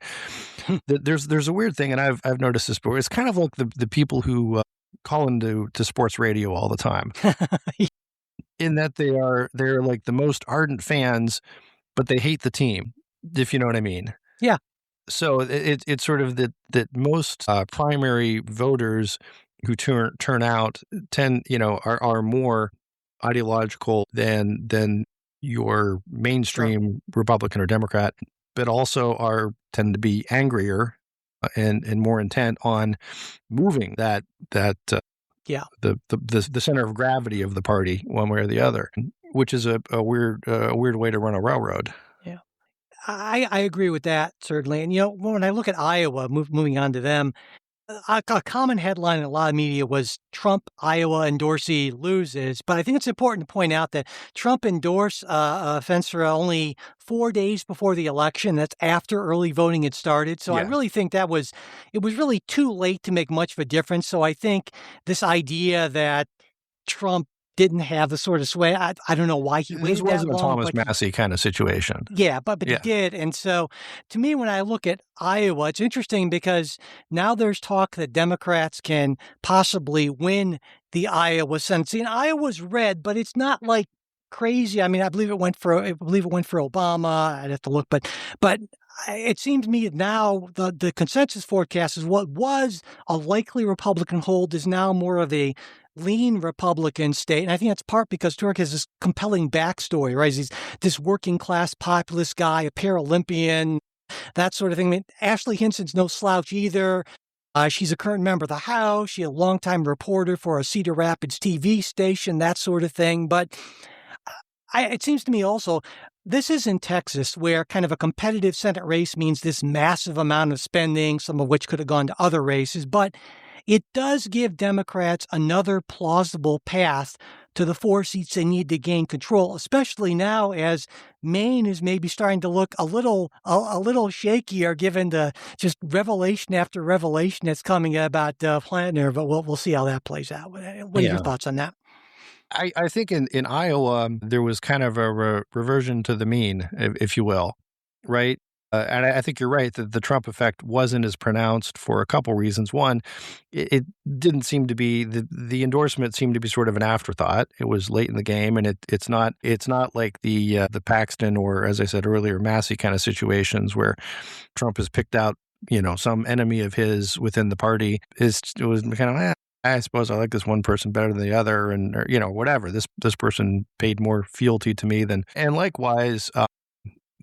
There's a weird thing, and I've noticed this before. It's kind of like the people who call into sports radio all the time. In that they're like the most ardent fans, but they hate the team, if you know what I mean. Yeah. So it's sort of that most primary voters who turn out are more ideological than your mainstream Republican or Democrat, but also tend to be angrier and more intent on moving that the center of gravity of the party one way or the other, which is a weird way to run a railroad. Yeah, I agree with that, certainly. And when I look at Iowa, moving on to them, a common headline in a lot of media was Trump, Iowa, and Dorsey loses. But I think it's important to point out that Trump endorsed Fenstra only 4 days before the election. That's after early voting had started. So I really think it was really too late to make much of a difference. So I think this idea that Trump didn't have the sort of sway, I don't know why he waited that long. This wasn't a Thomas Massie kind of situation. Yeah, but he did. And so to me, when I look at Iowa, it's interesting because now there's talk that Democrats can possibly win the Iowa Senate. See, and Iowa's red, but it's not like crazy. I mean, I believe it went for Obama. I'd have to look, but it seems to me now the consensus forecast is what was a likely Republican hold is now more of a lean Republican state. And I think that's part because Turk has this compelling backstory, right? He's this working class populist guy, a Paralympian, that sort of thing. I mean, Ashley Hinson's no slouch either. She's a current member of the House. She's a longtime reporter for a Cedar Rapids TV station, that sort of thing. But it seems to me also, this is in Texas, where kind of a competitive Senate race means this massive amount of spending, some of which could have gone to other races. But it does give Democrats another plausible path to the 4 seats they need to gain control, especially now as Maine is maybe starting to look a little shakier, given the just revelation after revelation that's coming about Plantner. But we'll see how that plays out. What are your thoughts on that? I think in Iowa, there was kind of a reversion to the mean, if you will, right? And I think you're right that the Trump effect wasn't as pronounced for a couple reasons. One, it didn't seem to be the endorsement seemed to be sort of an afterthought. It was late in the game, and it's not like the Paxton or, as I said earlier, Massie kind of situations where Trump has picked out some enemy of his within the party. It was kind of I suppose I like this one person better than the other, and or, whatever. This person paid more fealty to me than, and likewise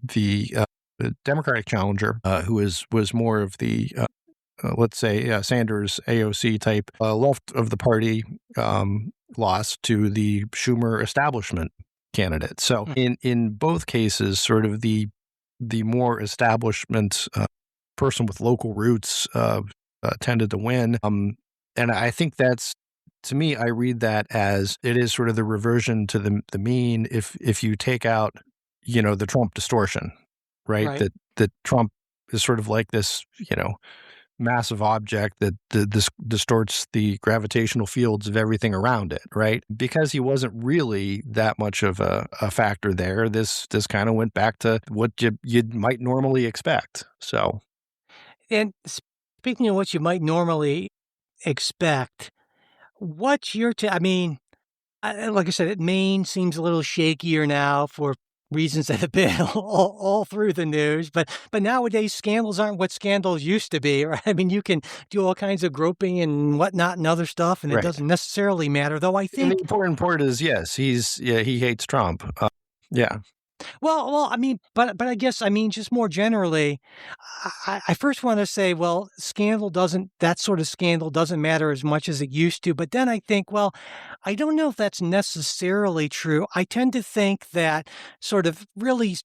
the Democratic challenger, who was more of the, let's say, Sanders AOC type left of the party, lost to the Schumer establishment candidate. So in both cases, sort of the more establishment person with local roots tended to win. And I think that's, to me, I read that as it is sort of the reversion to the mean if you take out, the Trump distortion. Right? That Trump sort of like this, massive object that this distorts the gravitational fields of everything around it, right? Because he wasn't really that much of a factor there, this kind of went back to what you might normally expect. So, And speaking of what you might normally expect, what's your I mean, like I said, Maine seems a little shakier now for reasons that have been all through the news. But nowadays, scandals aren't what scandals used to be, right? I mean, you can do all kinds of groping and whatnot and other stuff, and it right. doesn't necessarily matter. Though I And think the important part is, yes, he hates Trump. Yeah. Well, I mean, but I guess, I mean, just more generally, I first want to say, well, that sort of scandal doesn't matter as much as it used to. But then I think, well, I don't know if that's necessarily true. I tend to think that sort of really,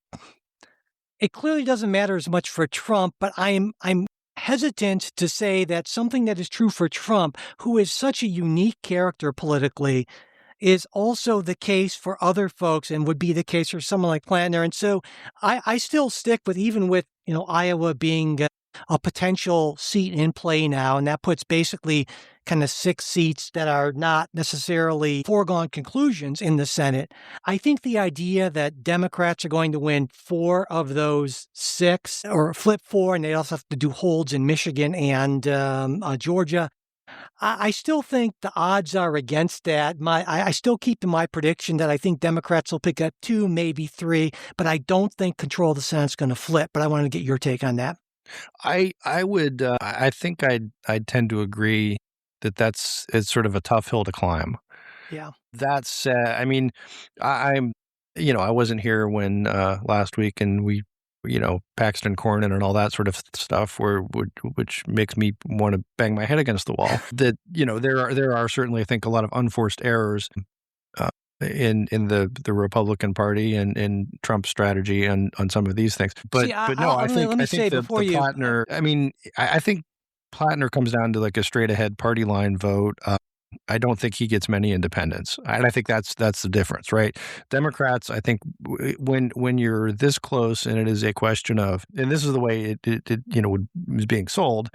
it clearly doesn't matter as much for Trump, but I'm hesitant to say that something that is true for Trump, who is such a unique character politically, is also the case for other folks and would be the case for someone like Plattner. And so I still stick with, even with, Iowa being a potential seat in play now, and that puts basically kind of 6 seats that are not necessarily foregone conclusions in the Senate. I think the idea that Democrats are going to win 4 of those 6 or flip 4, and they also have to do holds in Michigan and Georgia, I still think the odds are against that. I still keep to my prediction that I think Democrats will pick up 2, maybe 3, but I don't think control of the Senate's going to flip. But I wanted to get your take on that. I would I think I'd tend to agree that it's sort of a tough hill to climb. Yeah. That said, I mean, I'm I wasn't here when last week, and we Paxton Cornyn and all that sort of stuff, which makes me want to bang my head against the wall. That there are certainly, I think, a lot of unforced errors in the Republican Party and Trump's strategy on some of these things. But See, no, let me I say think the before you. Plattner. I mean, I think Plattner comes down to like a straight ahead party line vote. I don't think he gets many independents, and I think that's the difference, right? Democrats, I think, when you're this close, and it is a question of, and this is the way it was being sold,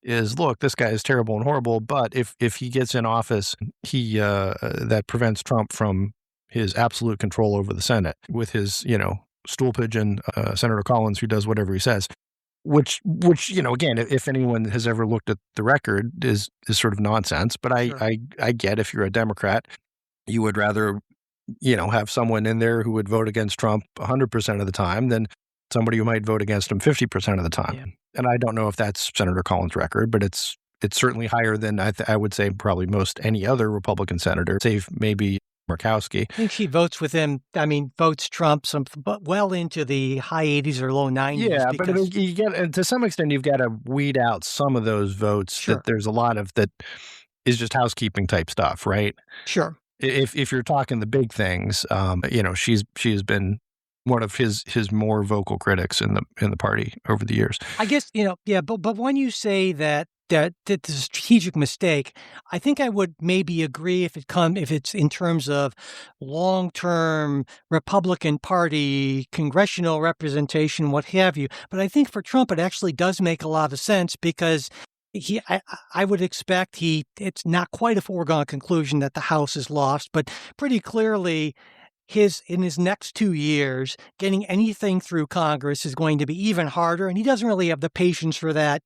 is, look, this guy is terrible and horrible, but if he gets in office, he that prevents Trump from his absolute control over the Senate with his stool pigeon Senator Collins, who does whatever he says. Which again, if anyone has ever looked at the record, is sort of nonsense. But Sure. I get, if you're a Democrat, you would rather have someone in there who would vote against Trump 100% of the time than somebody who might vote against him 50% of the time. Yeah. And I don't know if that's Senator Collins' record, but it's certainly higher than I would say probably most any other Republican senator, save maybe Murkowski. I think she votes with him. I mean, votes Trump but well into the high 80s or low 90s. Yeah, but I because, mean, you get, and to some extent, you've got to weed out some of those votes. Sure. That there's a lot of that is just housekeeping type stuff, right? Sure. If you're talking the big things, she has been one of his more vocal critics in the party over the years. I guess, yeah, but when you say that it's a strategic mistake, I think I would maybe agree if it's in terms of long-term Republican Party congressional representation, what have you. But I think for Trump, it actually does make a lot of sense, because I would expect it's not quite a foregone conclusion that the House is lost, but pretty clearly in his next 2 years, getting anything through Congress is going to be even harder, and he doesn't really have the patience for that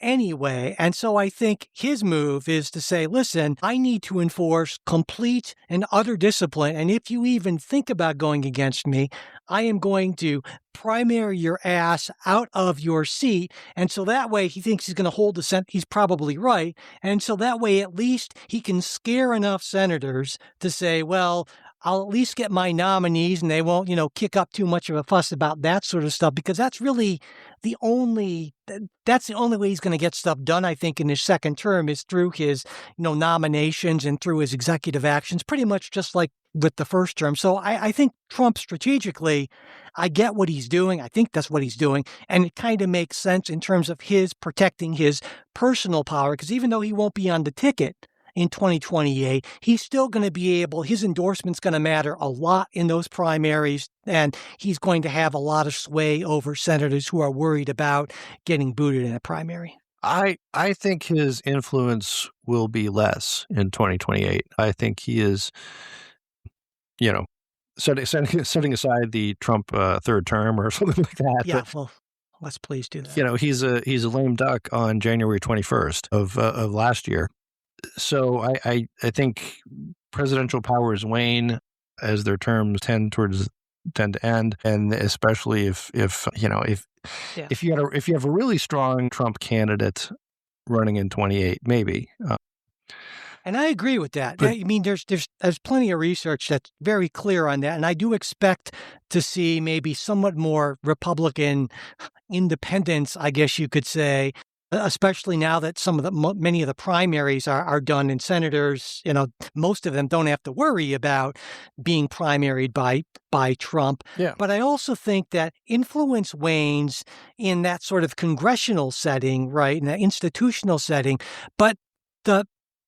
anyway. And so I think his move is to say, listen, I need to enforce complete and utter discipline. And if you even think about going against me, I am going to primary your ass out of your seat. And so that way he thinks he's going to hold the Senate. He's probably right. And so that way, at least he can scare enough senators to say, well, I'll at least get my nominees, and they won't, kick up too much of a fuss about that sort of stuff, because that's really the only way he's going to get stuff done, I think, in his second term, is through his, nominations and through his executive actions, pretty much just like with the first term. So I think Trump strategically, I get what he's doing. I think that's what he's doing. And it kind of makes sense in terms of his protecting his personal power, because even though he won't be on the ticket in 2028, he's still going to be able, his endorsement's going to matter a lot in those primaries, and he's going to have a lot of sway over senators who are worried about getting booted in a primary. I think his influence will be less in 2028. I think he is, setting aside the Trump third term or something like that. Yeah, but, well, let's please do that. he's a lame duck on January 21st of last year. So I think presidential powers wane as their terms tend to end, and especially if you have a really strong Trump candidate running in 28, maybe. And I agree with that. But- I mean, there's plenty of research that's very clear on that, and I do expect to see maybe somewhat more Republican independence, I guess you could say, especially now that many of the primaries are done, and senators, most of them don't have to worry about being primaried by Trump. Yeah. But I also think that influence wanes in that sort of congressional setting, right, in that institutional setting. But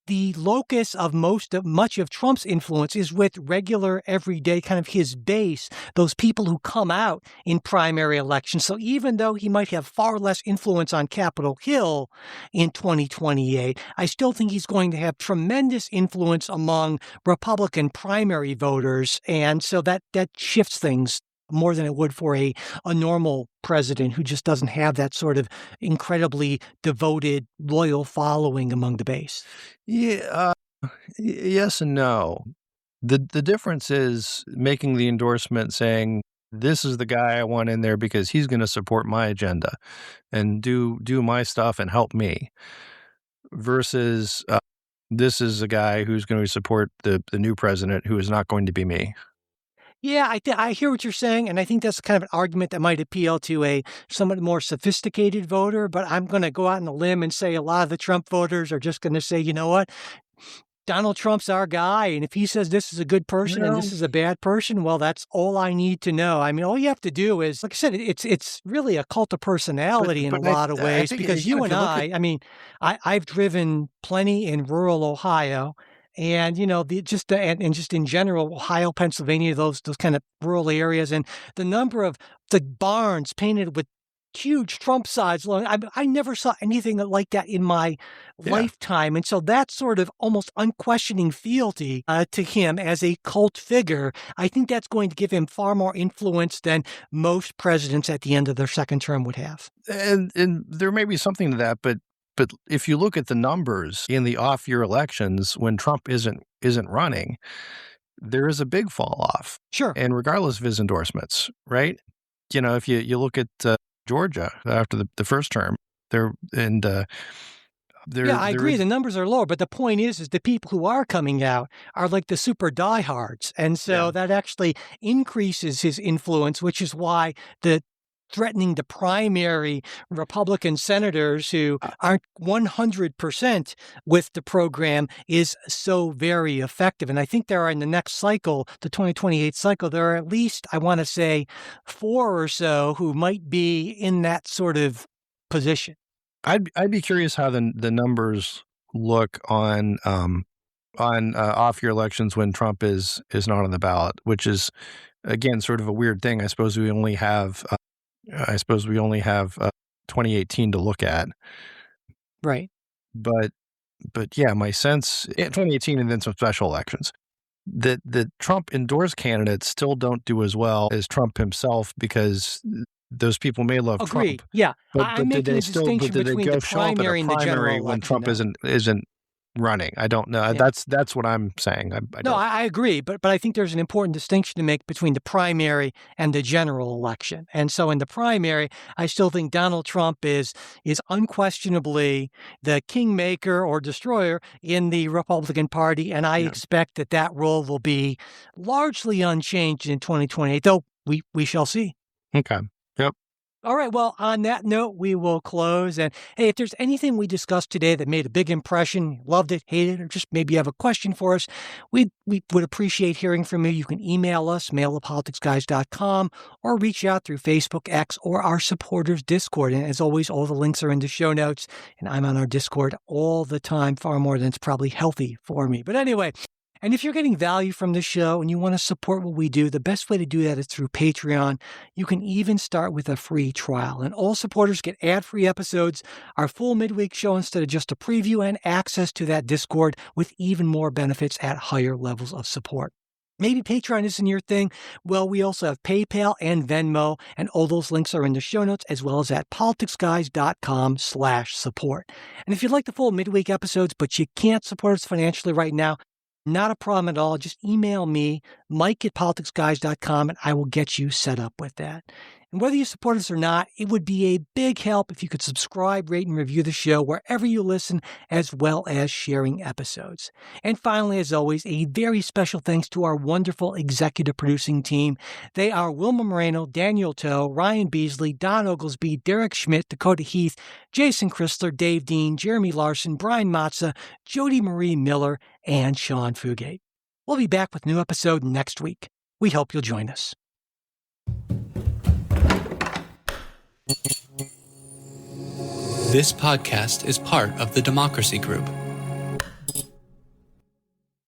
the locus of much of Trump's influence is with regular, everyday, kind of his base, those people who come out in primary elections. So even though he might have far less influence on Capitol Hill in 2028, I still think he's going to have tremendous influence among Republican primary voters. And so that shifts things more than it would for a normal president who just doesn't have that sort of incredibly devoted, loyal following among the base. Yeah, yes and no. The difference is making the endorsement saying, this is the guy I want in there because he's going to support my agenda and do my stuff and help me, versus this is a guy who's going to support the new president who is not going to be me. Yeah, I hear what you're saying, and I think that's kind of an argument that might appeal to a somewhat more sophisticated voter, but I'm going to go out on a limb and say a lot of the Trump voters are just going to say, you know what? Donald Trump's our guy, and if he says this is a good person and this is a bad person, well, that's all I need to know. I mean, all you have to do is, like I said, it's really a cult of personality in a lot of ways, because you and I've driven plenty in rural Ohio. And, just in general, Ohio, Pennsylvania, those kind of rural areas, and the number of the barns painted with huge Trump signs. I never saw anything like that in my lifetime. And so that sort of almost unquestioning fealty to him as a cult figure, I think that's going to give him far more influence than most presidents at the end of their second term would have. And there may be something to that, but if you look at the numbers in the off-year elections when Trump isn't running, there is a big fall off. Sure. And regardless of his endorsements, right? If you look at Georgia after the first term, I agree. The numbers are lower, but the point is the people who are coming out are like the super diehards, and so that actually increases his influence, which is why threatening the primary Republican senators who aren't 100% with the program is so very effective. And I think there are, in the next cycle, the 2028 cycle, there are at least, I want to say, 4 or so who might be in that sort of position. I'd be curious how the numbers look on off-year elections when Trump is not on the ballot, which is, again, sort of a weird thing. I suppose we only have 2018 to look at. Right. But yeah, my sense, 2018 and then some special elections, that the Trump endorsed candidates still don't do as well as Trump himself, because those people may love Agreed. Trump. Yeah. But I'm did making they a still distinction between the primary and the general election, when Trump isn't running? I don't know. Yeah. That's what I'm saying. I agree, but I think there's an important distinction to make between the primary and the general election. And so in the primary, I still think Donald Trump is unquestionably the kingmaker or destroyer in the Republican Party, and I expect that role will be largely unchanged in 2028, though we shall see. Okay. Yep. All right. Well, on that note, we will close. And hey, if there's anything we discussed today that made a big impression, loved it, hated it, or just maybe you have a question for us, we would appreciate hearing from you. You can email us, mail@politicsguys.com, or reach out through Facebook, X, or our supporters Discord. And as always, all the links are in the show notes. And I'm on our Discord all the time, far more than it's probably healthy for me. But anyway, and if you're getting value from the show and you want to support what we do, the best way to do that is through Patreon. You can even start with a free trial. And all supporters get ad-free episodes, our full midweek show instead of just a preview, and access to that Discord with even more benefits at higher levels of support. Maybe Patreon isn't your thing. Well, we also have PayPal and Venmo, and all those links are in the show notes, as well as at politicsguys.com/support. And if you'd like the full midweek episodes, but you can't support us financially right now, not a problem at all. Just email me, mike@politicsguys.com, and I will get you set up with that. And whether you support us or not, it would be a big help if you could subscribe, rate, and review the show wherever you listen, as well as sharing episodes. And finally, as always, a very special thanks to our wonderful executive producing team. They are Wilma Moreno, Daniel Toe, Ryan Beasley, Don Oglesby, Derek Schmidt, Dakota Heath, Jason Chrysler, Dave Dean, Jeremy Larson, Brian Matza, Jody Marie Miller, and Sean Fugate. We'll be back with a new episode next week. We hope you'll join us. This podcast is part of the Democracy Group,